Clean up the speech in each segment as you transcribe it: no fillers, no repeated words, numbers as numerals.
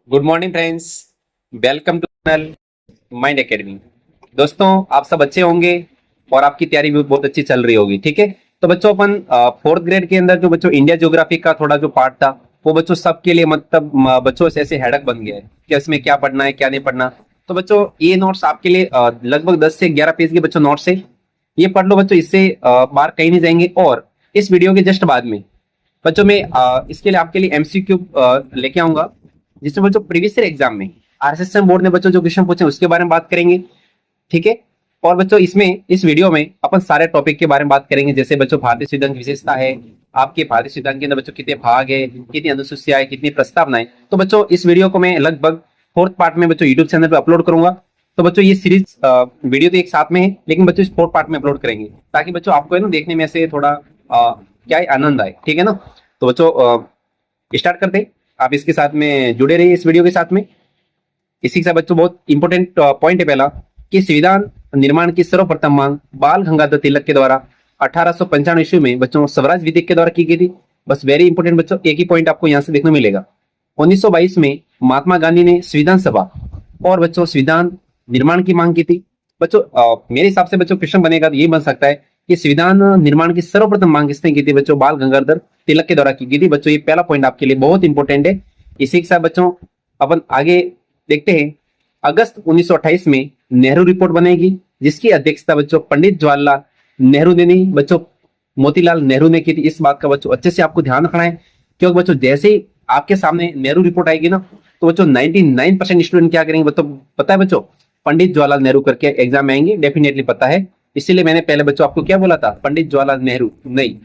Good morning friends. Welcome to channel Mind Academy. दोस्तों, आप सब अच्छे होंगे और आपकी तैयारी भी बहुत अच्छी चल रही होगी। ठीक है, तो बच्चों अपन फोर्थ ग्रेड के अंदर जो बच्चों इंडिया ज्योग्राफी का थोड़ा जो पार्ट था वो बच्चों सबके लिए मतलब बच्चों से ऐसे हेडक बन गया है कि इसमें क्या पढ़ना है क्या नहीं पढ़ना। तो बच्चों ये नोट्स आपके लिए लगभग 10 से 11 पेज के बच्चों नोट्स है। ये पढ़ लो बच्चों, इससे बाहर कहीं नहीं जाएंगे। और इस वीडियो के जस्ट बाद में बच्चों में इसके लिए आपके लिए एमसीक्यू लेके आऊंगा, जिसमें बच्चों प्रीवियस ईयर एग्जाम में आरएसएम बोर्ड ने बच्चों जो क्वेश्चन पूछे उसके बारे में बात करेंगे। ठीक है, और बच्चों इसमें इस वीडियो में अपन सारे टॉपिक के बारे में बात करेंगे, जैसे बच्चों भारतीय संविधान की विशेषता है, आपके भारतीय संविधान के अंदर बच्चों कितने भाग है, कितनी अनुसूचियां है, कितनी प्रस्तावनाएं। तो बच्चों इस वीडियो को मैं लगभग फोर्थ पार्ट में बच्चों यूट्यूब चैनल पर अपलोड करूंगा। तो बच्चों ये सीरीज वीडियो तो एक साथ में है, लेकिन बच्चों इस फोर्थ पार्ट में अपलोड करेंगे ताकि बच्चों आपको है ना देखने में से थोड़ा क्या है आनंद आए। ठीक है ना, तो बच्चों स्टार्ट करते हैं। आप इसके साथ में जुड़े रहिए इस वीडियो के साथ में। इसी के साथ बच्चों बहुत इंपॉर्टेंट पॉइंट है पहला कि संविधान निर्माण की सर्वप्रथम मांग बाल गंगाधर तिलक के द्वारा 1895 ईस्वी में बच्चों स्वराज विधेयक के द्वारा की गई थी। बस वेरी इंपॉर्टेंट बच्चों, एक ही पॉइंट आपको यहाँ से देखने मिलेगा। 1922 में महात्मा गांधी ने संविधान सभा और बच्चों संविधान निर्माण की मांग की थी। बच्चों मेरे हिसाब से बच्चों क्वेश्चन बनेगा तो ये बन सकता है कि संविधान निर्माण की सर्वप्रथम मांग किसने की थी? बच्चों बाल गंगाधर तिलक के द्वारा की गई थी। बच्चों ये पहला पॉइंट आपके लिए बहुत इंपॉर्टेंट है। इसी के साथ बच्चों अपन आगे देखते हैं। अगस्त 1928 में नेहरू रिपोर्ट बनेगी, जिसकी अध्यक्षता बच्चों पंडित जवाहरलाल नेहरू ने नहीं बच्चों मोतीलाल नेहरू ने की थी। इस बात का बच्चों अच्छे से आपको ध्यान रखना है, क्योंकि बच्चों जैसे ही आपके सामने नेहरू रिपोर्ट आएगी ना तो बच्चों 99% स्टूडेंट क्या करेंगे बच्चों पता है? बच्चों पंडित जवाहरलाल नेहरू करके एग्जाम में आएंगे, डेफिनेटली पता है। इसीलिए मैंने पहले बच्चों आपको क्या बोला था, पंडित जवाहरलाल नेहरू नहीं।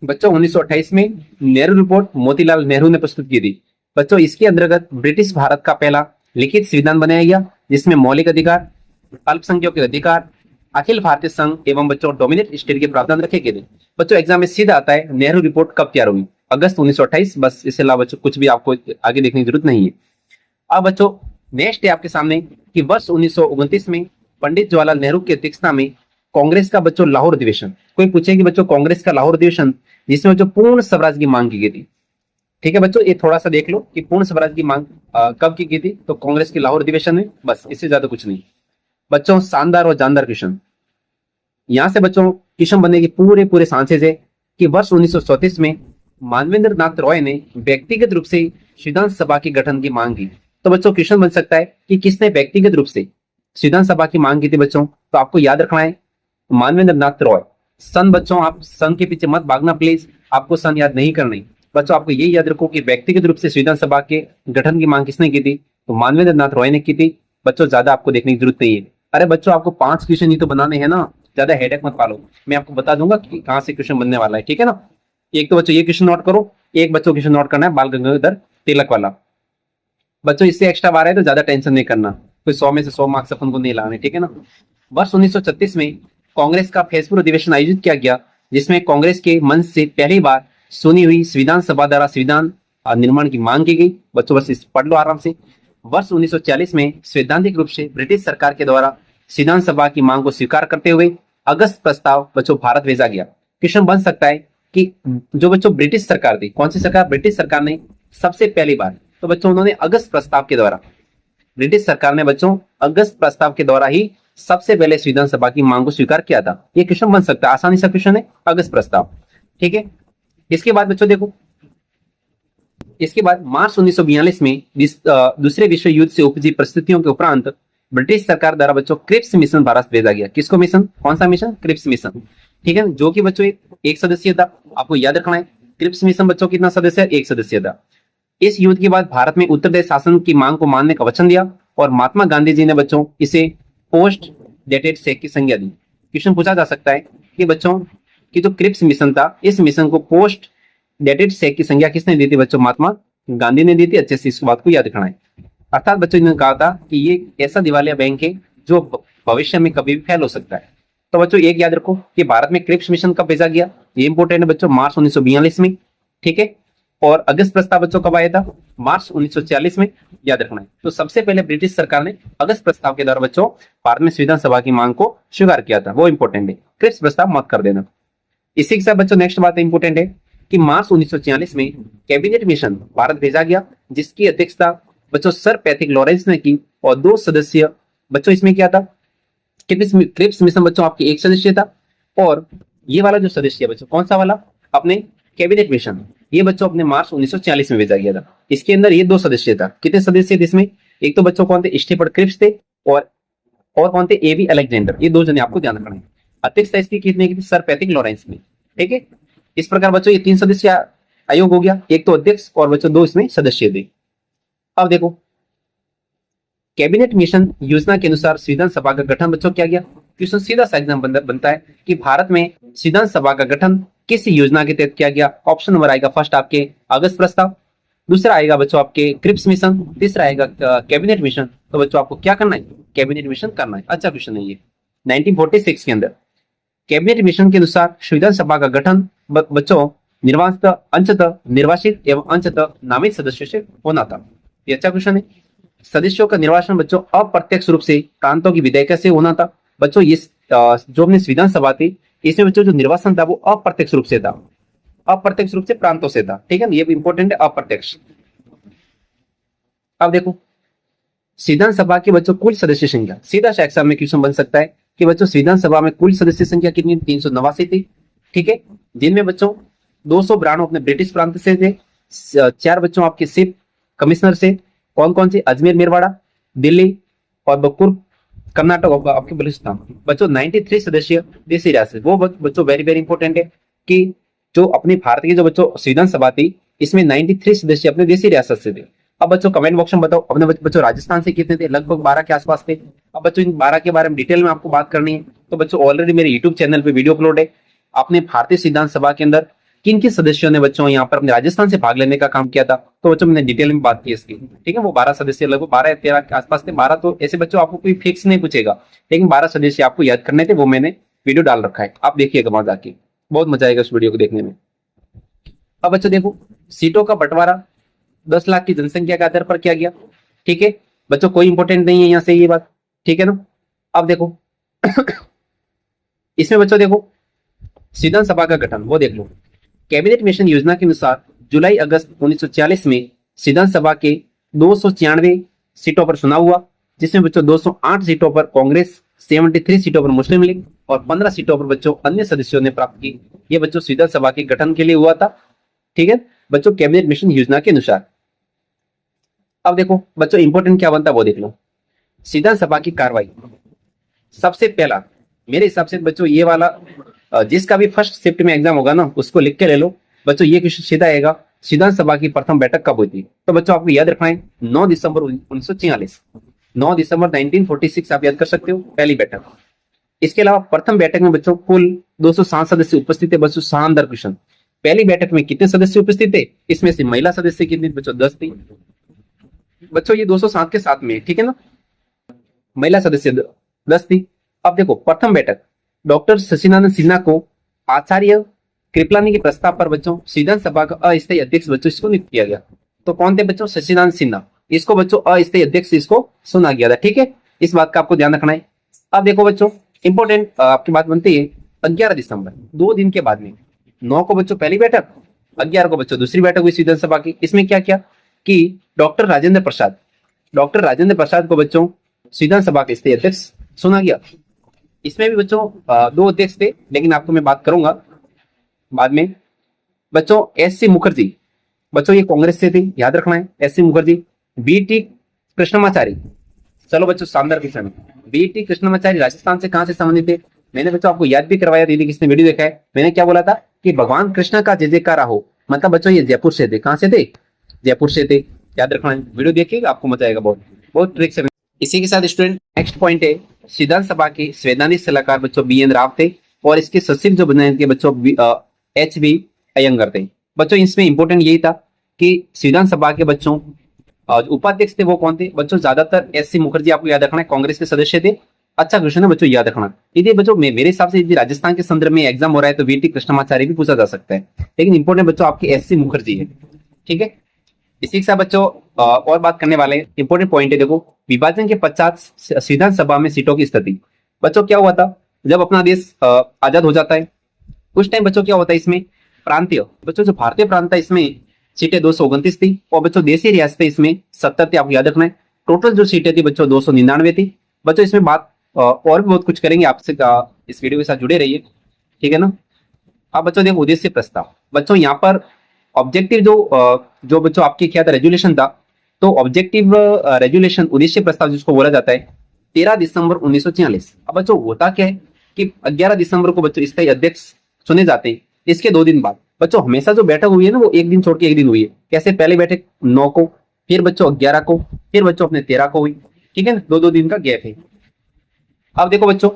बच्चों 1928 में नेहरू रिपोर्ट मोतीलाल नेहरू ने प्रस्तुत की थी। बच्चों इसके अंतर्गत ब्रिटिश भारत का पहला लिखित संविधान बनाया गया, जिसमें मौलिक अधिकार, अल्पसंख्यकों के अधिकार, अखिल भारतीय संघ एवं बच्चों डोमिनेट स्टेट के प्रावधान रखे गए थे। बच्चों एग्जाम में सीधा आता है नेहरू रिपोर्ट कब तैयार हुई? अगस्त 1928। बस इसके अलावा बच्चों कुछ भी आपको आगे देखने की जरूरत नहीं है। अब बच्चों नेक्स्ट है आपके सामने कि वर्ष 1929 में पंडित जवाहरलाल नेहरू की अध्यक्षता में कांग्रेस का बच्चों लाहौर अधिवेशन। कोई पूछे कि बच्चों कांग्रेस का लाहौर अधिवेशन जिसमें बच्चों पूर्ण स्वराज की मांग की गई थी। ठीक है बच्चों, ये थोड़ा सा देख लो कि पूर्ण स्वराज की मांग कब की गई थी? तो कांग्रेस के लाहौर अधिवेशन में। बस इससे ज्यादा कुछ नहीं। बच्चों शानदार और जानदार क्वेश्चन यहां से बच्चों क्वेश्चन बनने की पूरे पूरे चांसेस है कि वर्ष 1934 में मानवेंद्र नाथ रॉय ने व्यक्तिगत रूप से संविधान सभा के गठन की मांग की। तो बच्चों क्वेश्चन बन सकता है कि किसने व्यक्तिगत रूप से संविधान सभा की मांग की थी? बच्चों तो आपको याद रखना है मानवेंद्र नाथ रॉय। सन बच्चों आप सन के पीछे मत भागना प्लीज, आपको सन याद नहीं करना है। बच्चों आपको ये याद रखो कि व्यक्तिगत रूप से संविधान सभा के गठन की मांग किसने की थी? तो मानवेंद्र नाथ रॉय ने की थी। बच्चों ज्यादा आपको देखने की जरूरत नहीं है। अरे बच्चों आपको 5 क्वेश्चन ही तो बनाने हैं ना, ज्यादा हेडेक मत पालो। मैं आपको बता दूंगा कि कहां से क्वेश्चन बनने वाला है। ठीक है ना, एक तो बच्चों ये क्वेश्चन नोट करो, एक बच्चों क्वेश्चन नोट करना है बाल गंगाधर तिलक वाला। बच्चों इससे एक्स्ट्रा बार है तो ज्यादा टेंशन नहीं करना, कोई 100 में से 100 मार्क्स अपन को नहीं लाने। ठीक है ना। वर्ष 1936 में कांग्रेस का फैसपुर अधिवेशन आयोजित किया गया, जिसमें कांग्रेस के मंच से पहली बार सुनी हुई संविधान सभा द्वारा संविधान निर्माण की मांग की गई। बच्चों बस इस पढ़ लो आराम से। वर्ष 1940 में सैद्धांतिक रूप से ब्रिटिश सरकार के द्वारा संविधान सभा की मांग को स्वीकार करते हुए अगस्त प्रस्ताव बच्चों भारत भेजा गया। क्वेश्चन बन सकता है कि जो बच्चों ब्रिटिश सरकार थी, कौन सी सरकार? ब्रिटिश सरकार ने सबसे पहली बार तो बच्चों उन्होंने अगस्त प्रस्ताव के द्वारा, ब्रिटिश सरकार ने बच्चों अगस्त प्रस्ताव के द्वारा ही सबसे पहले संविधान सभा की मांग को स्वीकार किया था। ये क्वेश्चन बन सकता है, आसानी सा क्वेश्चन है, अगस्त प्रस्ताव। ठीक है, इसके बाद बच्चों देखो, इसके बाद मार्च 1942 में दूसरे विश्व युद्ध से उपजी परिस्थितियों के उपरांत ब्रिटिश सरकार द्वारा बच्चों क्रिप्स मिशन भारत भेजा गया। किसको मिशन? कौन सा मिशन? Cripps mission. ठीक है, जो कि बच्चों एक सदस्य था, आपको याद रखना है। क्रिप्स मिशन बच्चों कितना सदस्य है? एक सदस्य था। इस युद्ध के बाद भारत में उत्तरदेश शासन की मांग को मानने का वचन दिया और महात्मा गांधी जी ने बच्चों इसे पोस्ट डेटेड सेक की संज्ञा दी। क्वेश्चन पूछा जा सकता है कि बच्चों की जो क्रिप्स मिशन था, इस मिशन को पोस्ट डेटेड सेक की संज्ञा किसने दी थी? बच्चों महात्मा गांधी ने दी थी। अच्छे से इस बात को याद रखना है। अर्थात बच्चों ने कहा था कि ये ऐसा दिवालिया बैंक है जो भविष्य में कभी भी फेल हो सकता है। तो बच्चों एक याद रखो कि भारत में क्रिप्स मिशन कब भेजा गया, ये इंपॉर्टेंट है बच्चों, मार्च 1942 में। ठीक है, और अगस्त प्रस्ताव बच्चों कब आया था? मार्च 1940 में, याद रखना है। तो सबसे पहले ब्रिटिश सरकार ने अगस्त प्रस्ताव के द्वारा बच्चों भारत में संविधान सभा की मांग को स्वीकार किया था, वो इंपॉर्टेंट है। क्रिप्स प्रस्ताव मत कर देना। इसी के साथ बच्चों नेक्स्ट बात इंपॉर्टेंट है कि मार्च 1946 में कैबिनेट मिशन भारत भेजा गया, जिसकी अध्यक्षता बच्चों सर पैट्रिक लॉरेंस ने की, और 2 सदस्य बच्चों इसमें क्या था, क्रिप्स मिशन बच्चों आपके एक सदस्य था, और ये वाला जो सदस्य है बच्चों कौन सा वाला, अपने कैबिनेट मिशन, ये बच्चों अपने मार्च 1946 में भेजा गया था। इसके अंदर ये 2 सदस्य था। कितने सदस्य थे इसमें, एक तो बच्चों कौन थे, स्टीफर्ड क्रिप्स थे, और कौन थे, एवी अलेक्जेंडर। ये 2 जने आपको ध्यान रखना है। अध्यक्षता इसकी कितने की थी, सर पैट्रिक लॉरेंस ने। ठीक है, इस प्रकार बच्चों ये 3 सदस्य आयोग हो गया, एक तो अध्यक्ष और बच्चों 2 इसमें सदस्य थे। अब देखो कैबिनेट मिशन योजना के अनुसार संविधान सभा का गठन बच्चों किया गया। क्वेश्चन सीधा सा एग्जाम बनता है कि भारत में संविधान सभा का गठन किस योजना के तहत किया गया। ऑप्शन नंबर आएगा फर्स्ट आपके अगस्त प्रस्ताव, दूसरा आएगा बच्चों आपके क्रिप्स मिशन, तीसरा आएगा कैबिनेट मिशन। तो बच्चों आपको क्या करना है, कैबिनेट मिशन करना है। अच्छा क्वेश्चन है ये। 1946 के अंदर कैबिनेट मिशन के अनुसार संविधान सभा का गठन बच्चों अंशतः निर्वाचित एवं अंशतः नामित सदस्यों से होना था। ये अच्छा क्वेश्चन है। सदस्यों का निर्वाचन बच्चों अप्रत्यक्ष रूप से प्रांतों की विधायिका से होना था। बच्चों ये जो अपनी संविधान सभा थी, इसमें बच्चों जो निर्वाचन था वो अप्रत्यक्ष रूप से था, अप्रत्यक्ष रूप से प्रांतों से था। ठीक है, ये भी इंपॉर्टेंट है, अप्रत्यक्ष। अब देखो संविधान सभा की बच्चों कुल सदस्य संख्या, सीधा सा एग्जाम में क्वेश्चन बन सकता है कि बच्चों संविधान सभा में कुल सदस्य संख्या कितनी, 389 थी। ठीक है, जिनमें बच्चों 292 अपने ब्रिटिश प्रांत से थे, 4 बच्चों आपके चीफ कमिश्नर से, कौन कौन से, अजमेर मेरवाड़ा, दिल्ली और बकुर कर्नाटक होगा आपके बलूचिस्तान। बच्चों 93 सदस्य देशी रियासत। वो बच्चों वेरी वेरी इंपॉर्टेंट है कि जो अपने भारत की जो बच्चों संविधान सभा थी, इसमें 93 सदस्य अपने देशी रियासत से थे। अब बच्चों कमेंट बॉक्स में बताओ अपने बच्चों राजस्थान से कितने थे, लगभग 12 के आसपास थे। अब बच्चों इन 12 के बारे में डिटेल में आपको बात करनी है, तो बच्चों ऑलरेडी मेरे यूट्यूब चैनल पे वीडियो अपलोड है। आपने भारतीय संविधान सभा के अंदर किन किन सदस्यों ने बच्चों यहाँ पर अपने राजस्थान से भाग लेने का काम किया था, तो बच्चों मैंने डिटेल में बात की इसकी। ठीक है, वो 12 सदस्य लगभग 12 या 13 के आसपास थे। 12 तो ऐसे बच्चों आपको कोई फिक्स नहीं पूछेगा, लेकिन 12 सदस्य आपको याद करने थे, वो मैंने वीडियो डाल रखा है, आप देखिएगा वहां जाके, बहुत मजा आएगा उस वीडियो को देखने में। अब बच्चों देखो सीटों का बंटवारा 10 लाख की जनसंख्या के आधार पर किया गया। ठीक है बच्चों, कोई इंपॉर्टेंट नहीं है यहाँ से ये बात। ठीक है ना, अब देखो इसमें बच्चों देखो संविधान सभा का गठन वो देख लो। कैबिनेट मिशन योजना के अनुसार जुलाई अगस्त 1946 में संविधान सभा के 296 सीटों पर चुनाव हुआ, जिसमें बच्चों 208 सीटों पर कांग्रेस, 73 सीटों पर मुस्लिम लीग और 15 सीटों पर बच्चों अन्य सदस्यों ने प्राप्त की। ये बच्चों संविधान सभा के गठन के लिए हुआ था। ठीक है बच्चों, कैबिनेट मिशन योजना के अनुसार। अब देखो बच्चों इंपॉर्टेंट क्या बनता है वो देख लो। संविधान सभा की कार्रवाई सबसे पहला मेरे हिसाब से बच्चों ये वाला जिसका भी फर्स्ट शिफ्ट में एग्जाम होगा ना उसको लिख के ले लो बच्चों। ये क्वेश्चन सीधा आएगा, संविधान सभा की प्रथम बैठक कब हुई थी, तो बच्चों आपको याद रखना है 9 दिसंबर 1946, 9 दिसंबर 1946 आप याद कर सकते हो पहली बैठक। इसके अलावा प्रथम बैठक में बच्चों कुल 207 सदस्य उपस्थित थे। बच्चों शानदार क्वेश्चन, पहली बैठक में कितने सदस्य उपस्थित थे, इसमें से महिला सदस्य कितने बच्चों 10 थी। बच्चों ये 207 के साथ में, ठीक है ना, महिला सदस्य 10 थी। अब देखो प्रथम बैठक डॉक्टर शशिनारायण सिन्हा को आचार्य कृपलानी के प्रस्ताव पर बच्चों संविधान सभा का अस्थायी अध्यक्ष बच्चों इसको नियुक्त किया गया। तो कौन थे बच्चों, शशिनारायण सिन्हा, इसको बच्चों अस्थायी अध्यक्ष इसको सुना गया था। ठीक है, इस बात का आपको ध्यान रखना है। अब देखो बच्चों इंपॉर्टेंट आपकी बात बनती है 11 दिसंबर 2 दिन के बाद में 9 को बच्चों पहली बैठक, 11 को बच्चों दूसरी बैठक हुई संविधान सभा की। इसमें क्या किया कि डॉक्टर राजेंद्र प्रसाद को बच्चों संविधान सभा के स्थायी अध्यक्ष सुना गया। इसमें भी बच्चों 2 अध्यक्ष थे, लेकिन आपको मैं बात करूंगा बाद में। बच्चों एस.सी. मुखर्जी, बच्चों ये कांग्रेस से थे, याद रखना है एस.सी. मुखर्जी। बी.टी. कृष्णमाचारी, चलो बच्चों शानदार क्वेश्चन, बी.टी. कृष्णमाचारी राजस्थान से कहां से संबंधित थे। मैंने बच्चों आपको याद भी करवाया, दीदी किसने वीडियो देखा है, मैंने क्या बोला था कि भगवान कृष्ण का जय जयकार हो, मतलब बच्चों ये जयपुर से थे। कहां से थे, जयपुर से थे, याद रखना है। वीडियो देखिएगा आपको मजा आएगा, बहुत बहुत ट्रिक से। इसी के साथ स्टूडेंट नेक्स्ट पॉइंट है संविधान सभा के संवैधानिक सलाहकार बच्चों बी.एन. राव थे और इसके सचिव जो बने थे बच्चों एच.बी. अयंगर थे। बच्चों इसमें इंपॉर्टेंट यही था कि संविधान सभा के बच्चों उपाध्यक्ष थे वो कौन थे, बच्चों ज्यादातर एस.सी. मुखर्जी आपको याद रखना है, कांग्रेस के सदस्य थे। अच्छा क्वेश्चन है बच्चों, याद रखना। यदि बच्चों मेरे हिसाब से यदि राजस्थान के संदर्भ में एग्जाम हो रहा है तो बी.टी. कृष्णमाचारी भी पूछा जा सकता है, लेकिन इंपॉर्टेंट बच्चों आपके एस.सी. मुखर्जी है। ठीक है, इसी के साथ बच्चों और बात करने वाले इंपॉर्टेंट पॉइंट है। देखो विभाजन के पश्चात संविधान सभा में सीटों की स्थिति। बच्चों क्या हुआ था, जब अपना देश आजाद हो जाता है उस टाइम बच्चों क्या होता है, इसमें प्रांतीय, बच्चों जो भारतीय प्रांत था इसमें सीटें 229 थी, और बच्चों देशी रियासतें इसमें 70 थी, आपको याद रखना है। टोटल जो सीटें थी बच्चों 299 थी। बच्चों इसमें बात और भी बहुत कुछ करेंगे आपसे, इस वीडियो के साथ जुड़े रहिए, ठीक है ना। अब बच्चों देखो उद्देश्य प्रस्ताव, बच्चों यहाँ पर ऑब्जेक्टिव जो बच्चों आपके क्या था, रेजुलेशन था, तो ऑब्जेक्टिव रेजुलेशन उद्देश्य प्रस्ताव जिसको बोला जाता है 13 दिसंबर 1946। अब बच्चों होता क्या है कि 11 दिसंबर को बच्चों स्थायी अध्यक्ष चुने जाते हैं। इसके 2 दिन बाद बच्चों हमेशा जो बैठक हुई है ना वो एक दिन छोड़ के एक दिन हुई है। कैसे, पहले बैठक 9 को, फिर बच्चों 11 को, फिर बच्चों अपने 13 को हुई, ठीक है ना, 2-2 दिन का गैप है। अब देखो बच्चों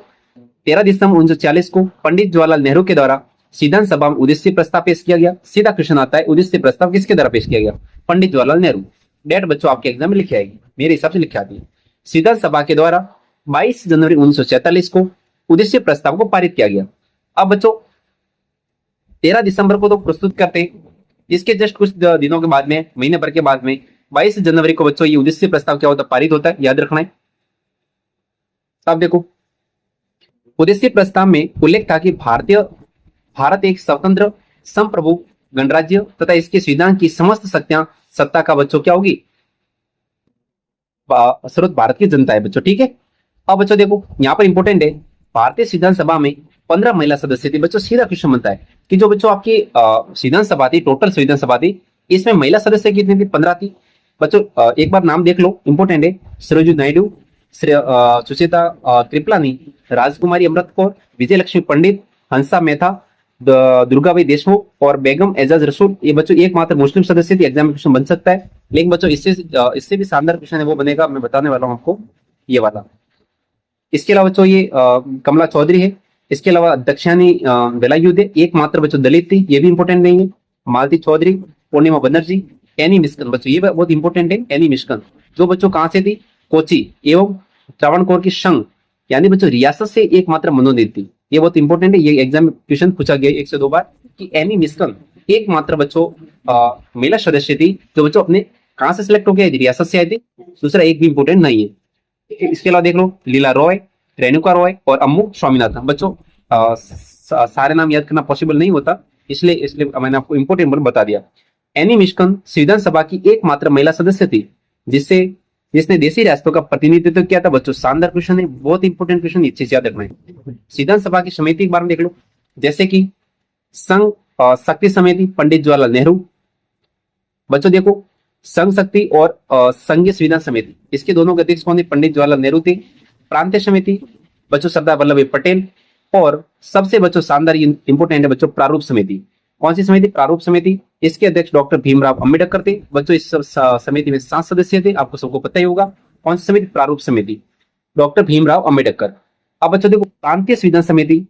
13 दिसंबर 1940 को पंडित जवाहरलाल नेहरू के द्वारा विधान सभा में उद्देश्य प्रस्ताव पेश किया गया। सीधा क्वेश्चन आता है उद्देश्य प्रस्ताव किसके द्वारा पेश किया गया, पंडित जवाहरलाल नेहरू। डेट बच्चों आपके एग्जाम में लिखी आएगी, मेरे हिसाब से लिखी आती है। विधान सभा के द्वारा 22 जनवरी 1947 को उद्देश्य प्रस्ताव को पारित किया गया। अब बच्चों 13 दिसंबर को तो प्रस्तुत करते हैं, इसके जस्ट कुछ दिनों के बाद में, महीने भर के बाद में 22 जनवरी को बच्चों ये उद्देश्य प्रस्ताव क्या होता है, पारित होता है, याद रखना है। अब देखो उद्देश्य प्रस्ताव में उल्लेख था कि भारत एक स्वतंत्र संप्रभु गणराज्य तथा इसके संविधान की समस्त सत्ता का बच्चों क्या होगी, स्रोत भारत की जनता है बच्चों, ठीक है। अब बच्चों देखो यहाँ पर इंपोर्टेंट है, भारतीय संविधान सभा में 15 महिला सदस्य थी। बच्चों सीधा क्वेश्चन बनता है कि जो बच्चों आपकी संविधान सभा थी, टोटल संविधान सभा थी, इसमें महिला सदस्य कितनी थी, 15 थी। बच्चों एक बार नाम देख लो, इंपोर्टेंट है। सरोजिनी नायडू, सुचेता कृपलानी, राजकुमारी अमृत कौर, विजय लक्ष्मी पंडित, हंसा मेहता, दुर्गाबाई देशमुख और बेगम एजाज रसूल। ये बच्चों एकमात्र मुस्लिम सदस्य थी। एग्जाम में क्वेश्चन बन सकता है, लेकिन बच्चों इससे भी शानदार क्वेश्चन है वो बनेगा, मैं बताने वाला हूँ आपको ये वाला। इसके अलावा बच्चों ये कमला चौधरी है। इसके अलावा दक्षिणी बेलायुध है, एकमात्र बच्चों दलित थी, ये भी इंपोर्टेंट नहीं है। मालती चौधरी, पूर्णिमा बनर्जी, एनी मिस्कन, बच्चों ये बहुत इंपोर्टेंट है। एनी मिस्कन जो बच्चों कहाँ से थी, कोची एवं त्रावणकोर की संघ यानी बच्चों रियासत से एकमात्र मनोनीत थी। ये बहुत इंपॉर्टेंट है, ये एग्जाम में क्वेश्चन पूछा गया 1 से 2 बार कि एनी मिस्कन एकमात्र बच्चों महिला सदस्य थी जो बच्चों अपने कहां से सिलेक्ट हो गया, रियासत से आई थी। दूसरा एक भी इंपोर्टेंट नहीं है। इसके अलावा देख लो लीला रॉय, रेणुका रॉय और अम्मू स्वामीनाथन। बच्चों सारे नाम याद करना पॉसिबल नहीं होता, इसलिए मैंने आपको इंपोर्टेंट बता दिया। एनी मिस्कन संविधान सभा की एकमात्र महिला सदस्य थी जिसने देशी रियासतों का प्रतिनिधित्व किया था। बच्चों शानदार क्वेश्चन है, बहुत इंपोर्टेंट क्वेश्चन, अच्छे से याद रखना है। संविधान सभा की समिति के बारे में देख लो, जैसे कि संघ शक्ति समिति पंडित जवाहरलाल नेहरू। बच्चों देखो संघ शक्ति और संघीय संविधान समिति, इसके दोनों के अध्यक्ष कौन थे, पंडित जवाहरलाल नेहरू थे। प्रांतीय समिति बच्चों सरदार वल्लभ भाई पटेल, और सबसे बच्चों शानदार इंपोर्टेंट है बच्चों प्रारूप समिति। कौन सी समिति, प्रारूप समिति। इसके अध्यक्ष डॉक्टर भीमराव अंबेडकर थे। बच्चों इस समिति में 7 सदस्य थे, आपको सबको पता ही होगा। कौन सी समिति, प्रारूप समिति, डॉक्टर भीमराव अंबेडकर। अब बच्चों देखो प्रांतीय संविधान समिति,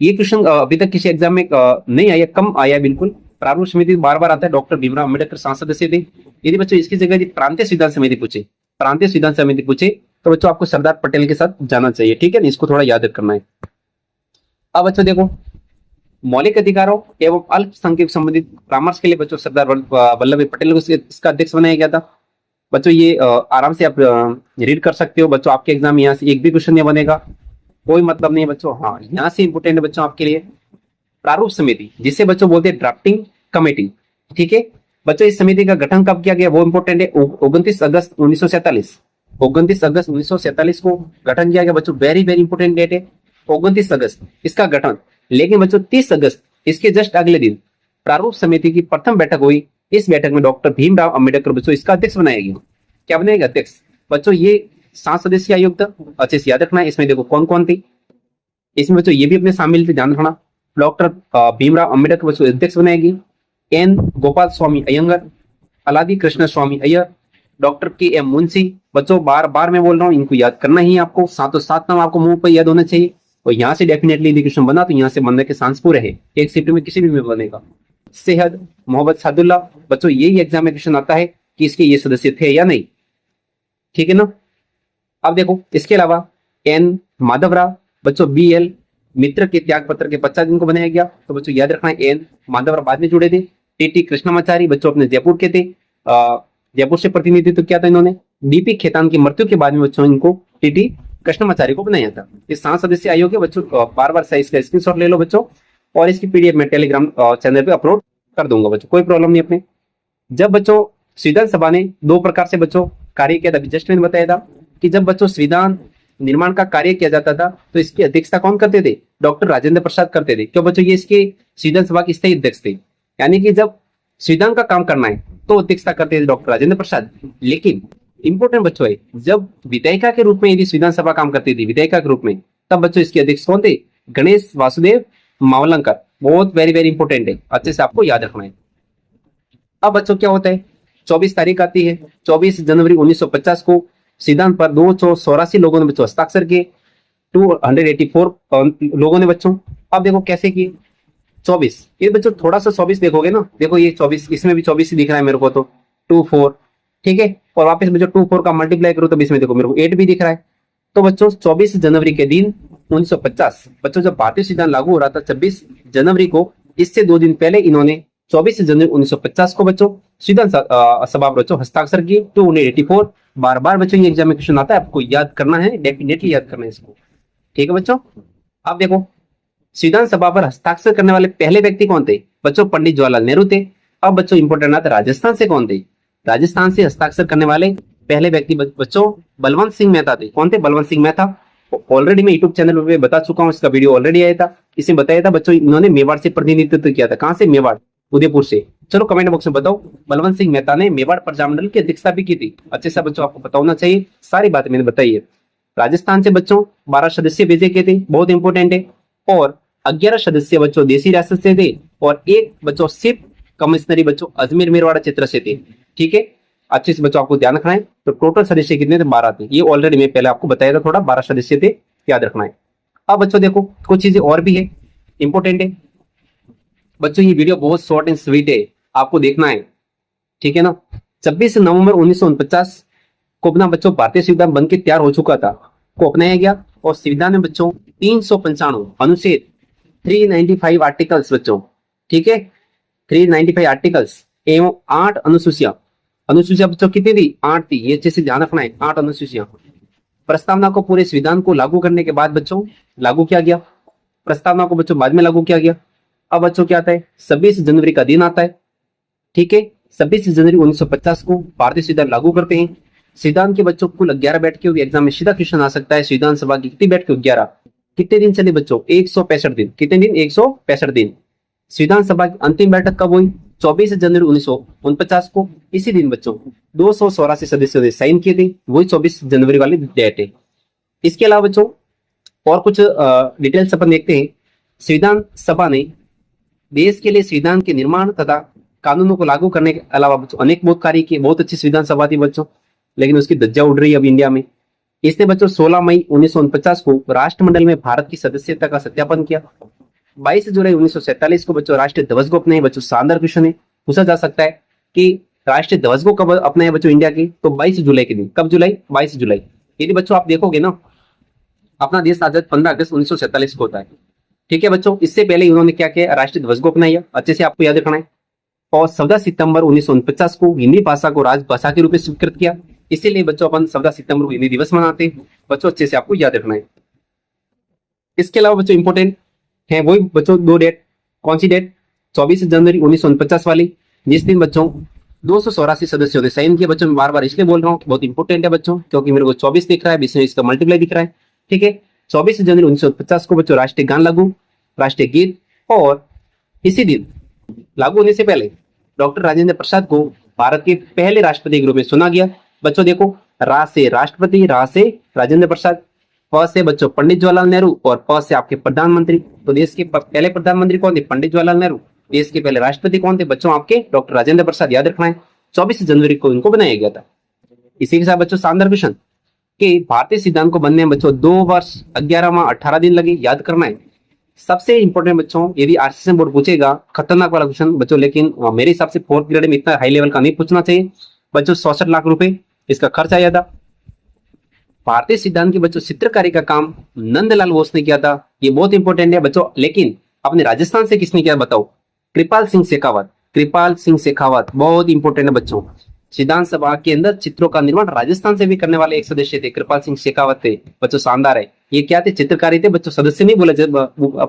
ये क्वेश्चन अभी तक किसी एग्जाम में नहीं आया, कम आया बिल्कुल। प्रारूप समिति बार बार आता है, डॉक्टर भीमराव अंबेडकर 7 सदस्य थे। यदि बच्चों इसकी जगह यदि प्रांतीय संविधान समिति पूछे तो बच्चों आपको सरदार पटेल के साथ जाना चाहिए, ठीक है ना, इसको थोड़ा याद करना है। अब बच्चों देखो मौलिक अधिकारों एवं अल्पसंख्यक संबंधित परामर्श के लिए बच्चों सरदार वल्लभ भाई पटेल को इसका अध्यक्ष बनाया गया था। बच्चों ये आराम से आप रीड कर सकते हो। बच्चों आपके एग्जाम में यहाँ से एक भी क्वेश्चन नहीं बनेगा, कोई मतलब नहीं है बच्चों। हाँ यहाँ से इंपोर्टेंट है बच्चों आपके लिए प्रारूप समिति, जिसे बच्चों बोलते हैं ड्राफ्टिंग कमेटी, ठीक है। बच्चों इस समिति का गठन कब किया गया, वो इंपोर्टेंट है, 29 अगस्त 1947। 29 अगस्त 1947 को गठन किया गया बच्चों, वेरी वेरी इंपोर्टेंट डेट है 29 अगस्त इसका गठन। लेकिन बच्चों 30 अगस्त इसके जस्ट अगले दिन प्रारूप समिति की प्रथम बैठक हुई। इस बैठक में डॉक्टर भीमराव अंबेडकर बच्चों इसका अध्यक्ष बनाया गया। क्या बनेगा, अध्यक्ष। बच्चों ये 7 सदस्यीय आयोग था, अच्छे से याद रखना है। इसमें देखो कौन कौन थी, इसमें बच्चों ये भी अपने शामिल थे, ध्यान रखना। डॉक्टर भीमराव अंबेडकर बच्चों अध्यक्ष बनाएगी। एन गोपाल स्वामी अयंगर, अलादी कृष्ण स्वामी अय्यर, डॉक्टर के एम मुंशी। बच्चों बार बार मैं बोल रहा हूँ, इनको याद करना ही आपको, 7 नाम आपको मुंह पर याद होना चाहिए। और यहाँ से डेफिनेटली क्वेश्चन बना तो यहाँ से बनने के चांस पूरे है, एक शिफ्ट में किसी भी बनेगा। सेहद मोहम्मद सादुल्ला, बच्चों यही एग्जाम में क्वेश्चन आता है कि इसके ये सदस्य थे या नहीं, ठीक है ना। अब देखो इसके अलावा एन माधवराव, बच्चों BL मित्र के त्याग पत्र के 50 दिन को बनाया गया। तो बच्चों याद रखना है एन माधवराव बाद में जुड़े थे। TT कृष्णमाचारी बच्चों अपने जयपुर के थे, जयपुर से प्रतिनिधित्व किया था इन्होंने। DP खेतान की मृत्यु के बाद में बच्चों इनको TT कृष्णमाचारी को बनाया था। ये 7 सदस्य आयोग है बच्चों, बार बार साइज का स्क्रीनशॉट ले लो बच्चों। और इसकी पीडीएफ मैं टेलीग्राम चैनल पे अपलोड कर दूंगा बच्चों, कोई प्रॉब्लम नहीं अपने। जब बच्चों संविधान सभा ने दो प्रकार से बच्चों कार्य किया था, जस्ट मैंने बताया था कि जब बच्चों संविधान निर्माण का कार्य किया जाता था तो इसकी अध्यक्षता कौन करते थे? डॉक्टर राजेंद्र प्रसाद करते थे। क्यों बच्चों? ये इसके संविधान सभा के स्थायी अध्यक्ष थे। यानी कि जब संविधान का काम करना है तो अध्यक्षता करते थे डॉक्टर राजेंद्र प्रसाद। लेकिन इंपोर्टेंट बच्चों है, जब विधायिका के रूप में यदि संविधान सभा काम करती थी, विधायिका के रूप में, तब बच्चों इसके अध्यक्ष कौन थे? गणेश वासुदेव मावलंकर। बहुत वेरी वेरी इंपॉर्टेंट है, अच्छे से आपको याद रखना है। अब बच्चों क्या होता है, 24 तारीख आती है, 24 जनवरी 1950 को संविधान पर 284 लोगों ने बच्चों हस्ताक्षर किए, 284 लोगों ने बच्चों। अब देखो कैसे किए, 24, ये बच्चों थोड़ा सा 24 देखोगे ना, देखो ये 24, इसमें भी 24 ही दिख रहा है मेरे को, तो 24, ठीक है। और वापस बच्चों 24 का मल्टीप्लाई करो तो इसमें देखो मेरे को 8 भी दिख रहा है। तो बच्चों 24 जनवरी के दिन 1950 बच्चों जब भारतीय संविधान लागू हो रहा था 26 जनवरी को, इससे 2 दिन पहले इन्होंने 24 जनवरी 1950 को बच्चों संविधान सभा पर बच्चों हस्ताक्षर किए, 284। बार बार बच्चों ये एग्जाम में क्वेश्चन आता है, आपको याद करना है, डेफिनेटली याद करना है इसको, ठीक है बच्चों। अब देखो संविधान सभा पर हस्ताक्षर करने वाले पहले व्यक्ति कौन थे? बच्चों पंडित जवाहरलाल नेहरू थे। अब बच्चों इंपोर्टेंट आता है, राजस्थान से कौन थे? राजस्थान से हस्ताक्षर करने वाले पहले व्यक्ति बच्चों बलवंत सिंह मेहता थे। कौन थे? बलवंत सिंह मेहता। ऑलरेडी मैं यूट्यूब चैनल पे बता चुका हूँ, इसका वीडियो ऑलरेडी आया था, इसमें बताया था बच्चों इन्होंने मेवाड़ से प्रतिनिधित्व किया था। कहां से? मेवाड़, उदयपुर से। चलो कमेंट बॉक्स में बताओ, बलवंत सिंह मेहता ने मेवाड़ प्रजामंडल की अध्यक्षता भी की थी। अच्छे से बच्चों आपको पता होना चाहिए, सारी बातें मैंने बताई है। राजस्थान से बच्चों 12 सदस्य भेजे गए थे, बहुत इंपॉर्टेंट है। और 11 सदस्य बच्चों देसी रियासत से थे, और एक बच्चों सिर्फ कमिश्नरी बच्चों अजमेर मेरवाड़ा क्षेत्र से थे, ठीक है। अच्छे से बच्चों आपको ध्यान रखना है। तो टोटल सदस्य कितने थे? 12 थे। ये ऑलरेडी मैं पहले आपको बताया था, थोड़ा 12 सदस्य थे, याद रखना है। अब बच्चों देखो कुछ चीजें और भी है, इंपॉर्टेंट है बच्चों। ये वीडियो बहुत शॉर्ट एंड स्वीट है, आपको देखना है, ठीक है ना। 26 नवंबर 1949 को अपना बच्चों भारतीय संविधान बन के तैयार हो चुका था, को अपनाया गया। और संविधान में बच्चों 395 अनुच्छेद, 395 आर्टिकल्स बच्चों, ठीक है, 395 आर्टिकल्स एवं 8 अनुसूचियां। अनुसूचियां बच्चों कितनी थी? 8 थी। ये अच्छे से ध्यान रखना है, 8 अनुसूचियां। प्रस्तावना को पूरे संविधान को लागू करने के बाद बच्चों लागू किया गया, प्रस्तावना को बच्चों बाद में लागू किया गया। अब बच्चों क्या आता है? 26 जनवरी का दिन आता है, ठीक है। 26 जनवरी 1950 को भारतीय संविधान लागू करते हैं। संविधान के बच्चों कुल 11 बैठकें हुई, एग्जाम में सीधा क्वेश्चन आ सकता है। संविधान सभा की कितनी बैठकें? 11। कितने दिन चले बच्चों? 165 दिन। कितने दिन? 165 दिन। संविधान सभा की अंतिम बैठक कब हुई? 24 जनवरी 1949 को। इसी दिन बच्चों 284 सदस्यों ने साइन किए थे, वही 24 जनवरी वाली डेट है। इसके अलावा बच्चों और कुछ डिटेल्स अपन देखते हैं। संविधान सभा ने देश के लिए संविधान के निर्माण तथा कानूनों को लागू करने के अलावा बच्चों अनेक बहुत कार्य किए। बहुत अच्छी संविधान सभा थी बच्चों, लेकिन उसकी धज्जियां उड़ रही है अब इंडिया में। इसने बच्चों 16 मई 1949 को राष्ट्रमंडल में भारत की सदस्यता का सत्यापन किया। 22 जुलाई 1947 को बच्चों राष्ट्रीय ध्वज को अपनाया। बच्चों शानदार क्वेश्चन है, पूछा जा सकता है कि राष्ट्रीय ध्वज को कब अपनाया बच्चों इंडिया की? तो 22 जुलाई के दिन। कब जुलाई? 22 जुलाई। यदि बच्चों आप देखोगे ना, अपना देश आजाद 15 अगस्त 1947 को होता है, ठीक है बच्चों। इससे पहले उन्होंने क्या किया? राष्ट्रीय ध्वज को अपनाया, अच्छे से आपको याद रखना है। और 14 सितंबर 1949 को हिंदी भाषा को राजभाषा के रूप में स्वीकृत किया। इसीलिए बच्चों अपन 14 सितंबर को हिंदी दिवस मनाते हैं बच्चों, अच्छे से आपको याद रखना है। इसके अलावा बच्चों इंपोर्टेंट है वही बच्चों 2 डेट। कौन सी डेट? 24 जनवरी 1949 वाली, जिस दिन बच्चों 284 सदस्यों ने साइन किया। बच्चों मैं बार बार इसलिए बोल रहा हूँ, बहुत इंपॉर्टेंट है बच्चों, क्योंकि मेरे को 24 दिख रहा है, बीच में इसका मल्टीप्लाई दिख रहा है, ठीक है। 24 जनवरी 1950 को बच्चों राष्ट्रीय गान लागू, राष्ट्रीय गीत। और इसी दिन लागू होने से पहले डॉक्टर राजेंद्र प्रसाद को भारत के पहले राष्ट्रपति के रूप में चुना गया। बच्चों देखो, रा से राष्ट्रपति, रा से राजेंद्र प्रसाद, प से बच्चों पंडित जवाहरलाल नेहरू, और प से आपके प्रधानमंत्री। तो देश के पहले प्रधानमंत्री कौन थे? पंडित जवाहरलाल नेहरू। देश के पहले राष्ट्रपति कौन थे बच्चों? आपके डॉक्टर राजेंद्र प्रसाद। याद रखना है, 24 जनवरी को इनको बनाया गया था। इसी के साथ बच्चों शानदार क्वेश्चन कि भारतीय संविधान को बनने में बच्चों 2 वर्ष 11 माह 18 दिन लगे। याद करना है। सबसे इंपॉर्टेंट बच्चों, यदि आरसीएस बोर्ड पूछेगा, खतरनाक वाला क्वेश्चन बच्चों, लेकिन मेरे हिसाब से 4th ग्रेड में इतना हाई लेवल का नहीं पूछना चाहिए बच्चों। 67 लाख रुपए इसका खर्च आया था। भारतीय संविधान की बच्चों चित्रकारी का काम नंदलाल बोस ने किया था। ये बहुत इंपॉर्टेंट है बच्चों। लेकिन अपने राजस्थान से किसने किया बताओ? कृपाल सिंह शेखावत। कृपाल सिंह शेखावत बहुत इंपॉर्टेंट है बच्चों। संविधान सभा के अंदर चित्रों का निर्माण राजस्थान से भी करने वाले एक सदस्य थे, कृपाल सिंह शेखावत थे बच्चों। शानदार है। ये क्या थे? चित्रकारी थे बच्चों, सदस्य नहीं बोले,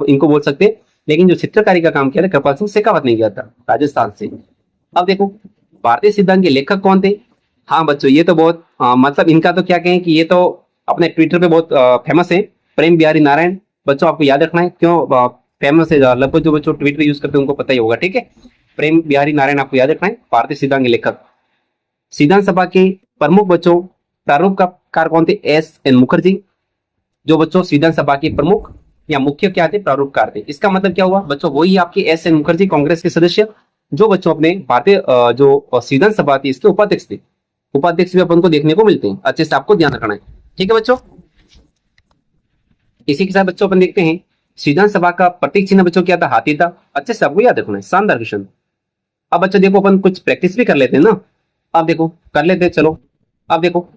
इनको बोल सकते लेकिन जो चित्रकारी का काम किया था कृपाल सिंह शेखावत ने किया था राजस्थान से। अब देखो भारतीय संविधान के लेखक कौन थे। हाँ बच्चों ये तो बहुत मतलब इनका तो क्या कहें कि ये तो अपने ट्विटर पे बहुत फेमस है, प्रेम बिहारी नारायण। बच्चों आपको याद रखना है क्यों फेमस है, लगभग जो बच्चों ट्विटर यूज करते हैं उनको पता ही होगा, ठीक है। प्रेम बिहारी नारायण आपको याद रखना है, भारतीय संविधान के लेखक। संविधान सभा के प्रमुख बच्चों प्रारूपकार कौन थे, एस एन मुखर्जी। जो बच्चों संविधान सभा के प्रमुख या मुख्य क्या थे, प्रारूपकार थे। इसका मतलब क्या हुआ बच्चों, वही आपके एस एन मुखर्जी कांग्रेस के सदस्य जो बच्चों अपने भारतीय जो संविधान सभा थी इसके उपाध्यक्ष थे। उपाध्यक्ष भी अपन को देखने को मिलते हैं, अच्छे से आपको ध्यान रखना है, ठीक है बच्चों। इसी के साथ बच्चों अपन देखते हैं संविधान सभा का प्रतीक चिन्ह बच्चों क्या था, हाथी था। अच्छे से आपको याद रखना है, शानदार क्वेश्चन। अब बच्चों देखो अपन कुछ प्रैक्टिस भी कर लेते हैं ना। अब देखो कर लेते हैं, चलो। अब देखो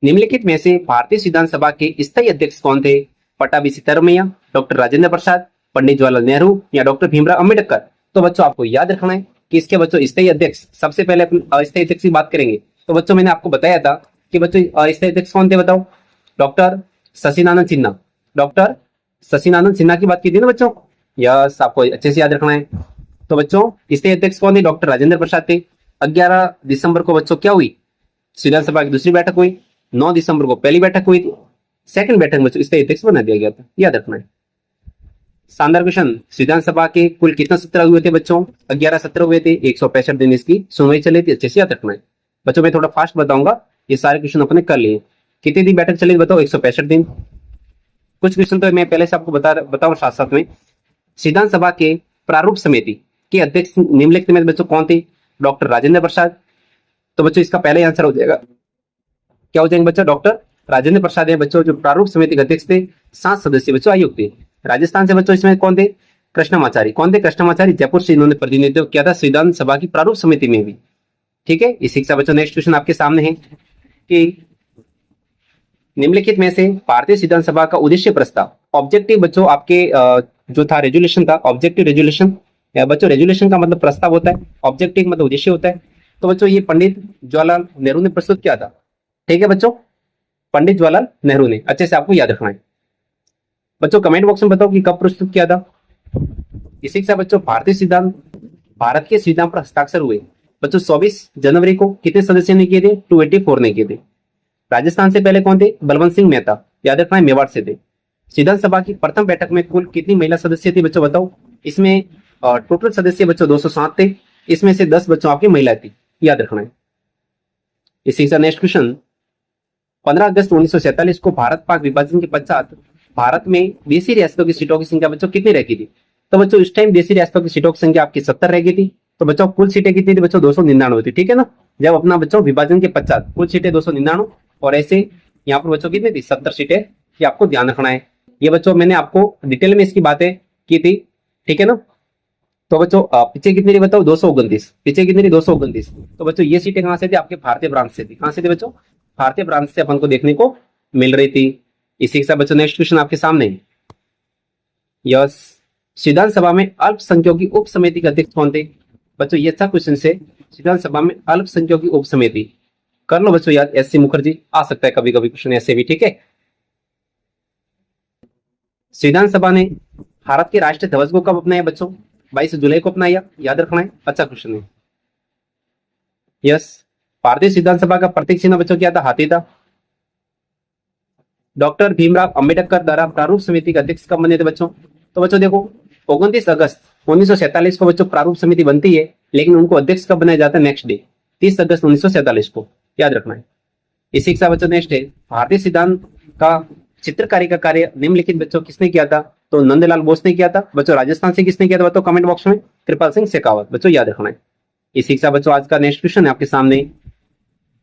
निम्नलिखित में से भारतीय संविधान सभा के स्थायी अध्यक्ष कौन थे, पट्टाभी सीतारमैया, डॉक्टर राजेंद्र प्रसाद, पंडित जवाहरलाल नेहरू या डॉक्टर भीमराव अम्बेडकर। तो बच्चों आपको याद रखना है कि इसके बच्चों स्थायी अध्यक्ष, सबसे पहले अपन अस्थायी अध्यक्ष की बात करेंगे। तो बच्चों मैंने आपको बताया था कि बच्चों अस्थायी अध्यक्ष कौन थे, बताओ। डॉक्टर शशिनानंद सिन्हा, डॉक्टर शशिनानंद सिन्हा की बात की थी ना बच्चों, यस आपको अच्छे से याद रखना है। तो बच्चों स्थायी अध्यक्ष कौन थे, डॉक्टर राजेंद्र प्रसाद थे। 11 दिसंबर को बच्चों क्या हुई, संविधान सभा की दूसरी बैठक हुई। 9 दिसंबर को पहली बैठक हुई थी, सेकंड बैठक में स्थायी अध्यक्ष बना दिया गया था, याद रखना है। शानदार क्वेश्चन। संविधान सभा के कुल कितने सत्र हुए थे बच्चों, 11 सत्र हुए थे, 165 दिन इसकी सुनवाई चली थी, अच्छे से याद रखना है बच्चों। मैं थोड़ा फास्ट बताऊंगा, ये सारे क्वेश्चन अपने कर लिए। कितने दिन बैठक चली बताओ, 165 दिन। कुछ क्वेश्चन तो मैं पहले से आपको बताऊं साथ साथ में। संविधान सभा के प्रारूप समिति के अध्यक्ष निम्नलिखित में बच्चों कौन थे, डॉक्टर राजेंद्र प्रसाद। तो बच्चों इसका पहले आंसर हो जाएगा, क्या हो जाएंगे बच्चों, डॉक्टर राजेंद्र प्रसाद है बच्चों जो प्रारूप समिति के अध्यक्ष थे। 7 सदस्य बच्चों आयोग थे। राजस्थान से बच्चों इसमें कौन थे, कृष्णमाचारी। कौन थे, कृष्णमाचारी, जयपुर से इन्होंने प्रतिनिधित्व किया था संविधान सभा की प्रारूप समिति में भी, ठीक है। इसी के साथ बच्चों नेक्स्ट क्वेश्चन आपके सामने है कि निम्नलिखित में से भारतीय संविधान सभा का उद्देश्य प्रस्ताव, ऑब्जेक्टिव बच्चों आपके जो था रेजुलेशन था, ऑब्जेक्टिव रेजुलेशन या बच्चों रेजुलेशन का मतलब प्रस्ताव होता है, ऑब्जेक्टिव मतलब उद्देश्य होता है। तो बच्चों ये पंडित जवाहरलाल नेहरू ने प्रस्तुत किया था, ठीक है बच्चों, पंडित जवाहरलाल नेहरू ने, अच्छे से आपको याद रखना है बच्चों। कमेंट बॉक्स में बताओ कि कब प्रस्तुत किया था। इसी के साथ बच्चों भारतीय संविधान, भारत के संविधान पर हस्ताक्षर हुए बच्चों 24 जनवरी को कितने सदस्य ने किए थे, 284 ने किए थे। राजस्थान से पहले कौन थे, बलवंत सिंह मेहता, याद रखना है मेवाड़ से थे। संविधान सभा की प्रथम बैठक में कुल कितनी महिला सदस्य थी बच्चों बताओ। इसमें टोटल सदस्य बच्चों 207 थे, इसमें से 10 बच्चों आपकी महिला थी, याद रखना है। इसी का नेक्स्ट क्वेश्चन, 15 अगस्त 1947 को भारत पाक विभाजन के पश्चात भारत में देशी रियासतों की सीटों की संख्या बच्चों कितनी रह गई थी। तो बच्चों इस टाइम देशी रियासतों की सीटों की संख्या आपकी 70 रह गई थी। तो बच्चों कुल सीटें कितनी थी बच्चों, 299 थी, ठीक है ना। जब अपना बच्चों विभाजन के पश्चात कुल सीटें 299 और ऐसे यहाँ पर बच्चों कितनी थी, 70 सीटें, ये आपको ध्यान रखना है। ये बच्चों मैंने आपको डिटेल में इसकी बातें की थी, ठीक है ना। तो बच्चों पीछे कितनी थी बताओ, 229, पीछे कितनी थी 229। तो बच्चों ये सीटें कहां से थी, आपके भारतीय ब्रांच से थी। कहां से थी बच्चों, भारतीय ब्रांच से अपन को देखने को मिल रही थी। इसी के साथ बच्चों नेक्स्ट क्वेश्चन आपके सामने, यस, संविधान सभा में अल्पसंख्यकों की उप समिति के अध्यक्ष कौन थे बच्चों। ये अच्छा क्वेश्चन से, संविधान सभा में अल्पसंख्यकों की उप समिति कर लो बच्चों याद, एस सी मुखर्जी। आ सकता है कभी कभी क्वेश्चन ऐसे भी, ठीक है। संविधान सभा ने भारत के राष्ट्रीय ध्वज को कब अपनाया बच्चों, 22 जुलाई को अपनाया, याद रखना है, अच्छा क्वेश्चन है। यस, भारतीय संविधान सभा का प्रतीक चिन्ह बच्चों क्या था, हाथी था। डॉक्टर भीमराव अंबेडकर द्वारा प्रारूप समिति के अध्यक्ष कब बने थे बच्चों। तो बच्चों देखो 29 अगस्त 1947 को बच्चों प्रारूप समिति बनती है, लेकिन उनको अध्यक्ष कब बनाया जाता है, नेक्स्ट डे 30 अगस्त 1947 को, याद रखना है। इसी के साथ बच्चों नेक्स्ट है, भारतीय संविधान का चित्रकारी का कार्य निम्नलिखित बच्चों किसने किया था। तो नंदलाल बोस ने किया था बच्चों। राजस्थान से किसने किया था बच्चों, कमेंट बॉक्स में कृपाल सिंह शेखावत, बच्चों याद रखना है। इसी के साथ बच्चों आज का नेक्स्ट क्वेश्चन है आपके सामने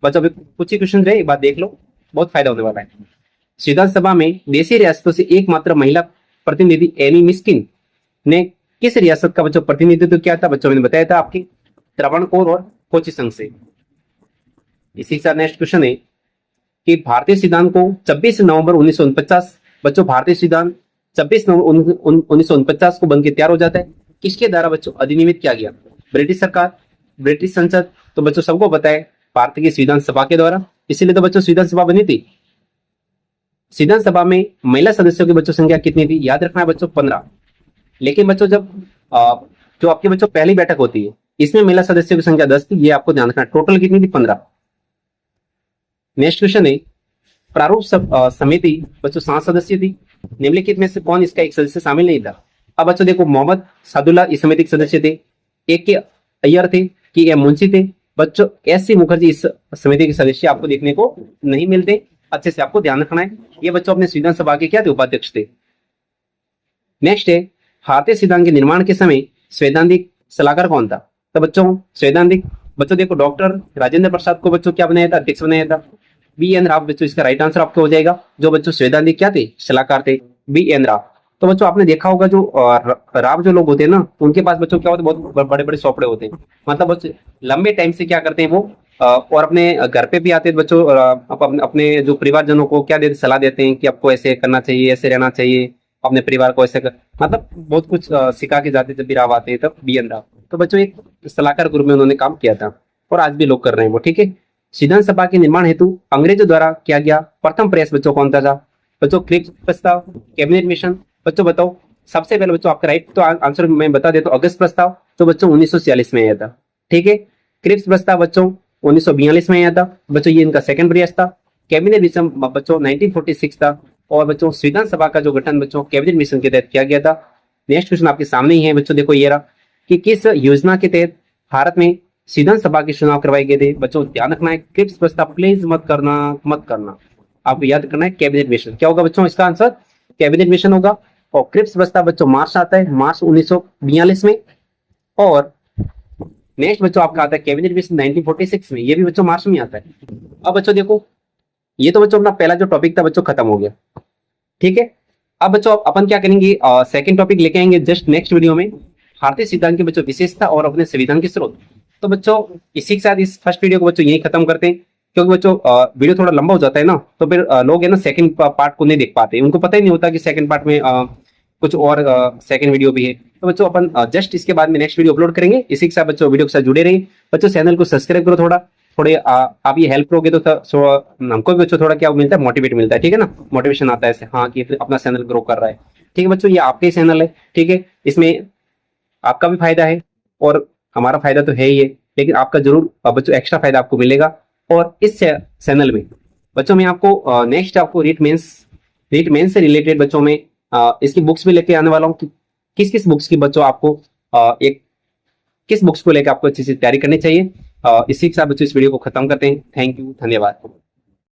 बच्चों, कुछ ही क्वेश्चन रहे, एक बात देख लो, बहुत फायदा होने वाला है। संविधान सभा में देशी रियासतों से एकमात्र महिला प्रतिनिधि एनी मिस्किन ने किस रियासत का बच्चों प्रतिनिधित्व किया था बच्चों, मैंने बताया था आपकी त्रावणकोर और कोची संघ से। इसी के साथ नेक्स्ट क्वेश्चन है कि भारतीय संविधान को 26 नवंबर 1949 बच्चों, भारतीय संविधान 26 नवंबर 1949 को बनकर तैयार हो जाता है, किसके द्वारा बच्चों अधिनियमित किया गया, ब्रिटिश सरकार, ब्रिटिश संसद। तो बच्चों सबको पता है भारत की संविधान सभा के द्वारा, इसीलिए तो बच्चों संविधान सभा बनी थी। संविधान सभा में महिला सदस्यों की बच्चों संख्या कितनी थी, याद रखना है बच्चों 15। लेकिन बच्चों जब जो आपके बच्चों पहली बैठक होती है इसमें महिला सदस्यों की संख्या 10 थी, ये आपको ध्यान रखना। टोटल कितनी थी? 15। नेक्स्ट क्वेश्चन है, प्रारूप समिति बच्चों 7 सदस्य थी, निम्नलिखित में से कौन इसका एक सदस्य शामिल नहीं था? अब बच्चों देखो, मोहम्मद सादुल्ला इस समिति के सदस्य थे, एक के अय्यर थे, कि एम मुंशी थे। बच्चों एस सी मुखर्जी इस समिति के सदस्य आपको देखने को नहीं मिलते, अच्छे से आपको ध्यान रखना है। ये बच्चों अपने संविधान सभा के क्या थे? उपाध्यक्ष थे। नेक्स्ट है, भारतीय संविधान के निर्माण के समय सैद्धांतिक सलाहकार कौन था? तो बच्चों सैद्धांतिक, बच्चों देखो डॉक्टर राजेंद्र प्रसाद को बच्चों क्या बनाया था? अध्यक्ष बनाया था। बी एन राव बच्चों इसका राइट आंसर आपको हो जाएगा। जो बच्चों सैद्धांतिक क्या थे? सलाहकार थे, बी एन राव। तो बच्चों आपने देखा होगा जो राव जो लोग होते हैं ना, उनके पास बच्चों क्या होते हैं? बहुत बड़े बड़े सौपड़े होते हैं। मतलब बच्चों लंबे टाइम से क्या करते हैं वो, और अपने घर पे भी आते हैं बच्चों, अपने जो परिवारजनों को क्या देते? सलाह देते हैं कि आपको ऐसे करना चाहिए, ऐसे रहना चाहिए, अपने परिवार को ऐसे कर, मतलब बहुत कुछ सिखा के जाते। जब भी राव आते हैं तब बी एन राव। तो बच्चों एक सलाहकार ग्रुप में उन्होंने काम किया था, और आज भी लोग कर रहे हैं वो, ठीक है। संविधान सभा के निर्माण हेतु अंग्रेजों द्वारा किया गया प्रथम प्रयास बच्चों कौन था? बच्चों क्रिप्स प्रस्ताव, कैबिनेट मिशन। बच्चों बताओ सबसे पहले बच्चों आपका राइट तो आंसर मैं बता देता हूँ, अगस्त प्रस्ताव तो बच्चों 1946 में आया था, ठीक है। क्रिप्स प्रस्ताव बच्चों 1942 में आया था। बच्चों ये इनका सेकंड प्रयास था। कैबिनेट मिशन बच्चों 1946 था। और बच्चों संविधान सभा का जो गठन बच्चों कैबिनेट मिशन के तहत किया गया था। नेक्स्ट क्वेश्चन आपके सामने ही है बच्चों, देखो ये रहा कि किस योजना के तहत भारत में संविधान सभा के चुनाव करवाए गए थे? बच्चों ध्यान रखना है, क्रिप्स प्रस्ताव प्लीज मत करना, आपको याद करना है कैबिनेट मिशन। क्या होगा बच्चों इसका आंसर? कैबिनेट मिशन होगा। और क्रिप्स प्रस्ताव बच्चों मार्च आता है, मार्च 1942 में। और नेक्स्ट बच्चों आपका आता है कैबिनेट मिशन 1946 में, ये भी बच्चों मार्च में आता है। अब बच्चों देखो, ये तो बच्चों अपना पहला जो टॉपिक था बच्चों खत्म हो गया, ठीक है। अब बच्चों अपन क्या करेंगे, सेकंड टॉपिक लेके आएंगे जस्ट नेक्स्ट वीडियो में, भारतीय संविधान की बच्चों विशेषता और अपने संविधान के स्रोत। तो बच्चों इसी के साथ इस फर्स्ट वीडियो को बच्चों यही खत्म करते हैं, क्योंकि बच्चों वीडियो थोड़ा लंबा हो जाता है ना, तो फिर लोग है ना सेकंड पार्ट को नहीं देख पाते, उनको पता ही नहीं होता कि सेकंड पार्ट में कुछ और सेकंड वीडियो भी है। तो बच्चों अपन जस्ट इसके बाद में नेक्स्ट वीडियो अपलोड करेंगे। इसी के साथ बच्चों वीडियो के साथ जुड़े रहिए। बच्चों चैनल को सब्सक्राइब करो, थोड़े आप ये हेल्प करोगे तो हमको भी बच्चों थोड़ा क्या मिलता है? मोटिवेट मिलता है, ठीक है ना। मोटिवेशन आता है ऐसे, हाँ कि अपना चैनल ग्रो कर रहा है, ठीक है बच्चों। ये आपके ही चैनल है, ठीक है, इसमें आपका भी फायदा है और हमारा फायदा तो है ही है, लेकिन आपका जरूर बच्चों एक्स्ट्रा फायदा आपको मिलेगा। और इस चैनल में बच्चों मैं आपको नेक्स्ट आपको रीट मेंस से रिलेटेड बच्चों में इसकी बुक्स भी लेके आने वाला हूँ कि किस किस बुक्स की बच्चों आपको एक किस बुक्स को लेकर आपको अच्छी से तैयारी करनी चाहिए। इसी के साथ बच्चों इस वीडियो को खत्म करते हैं। थैंक यू, धन्यवाद।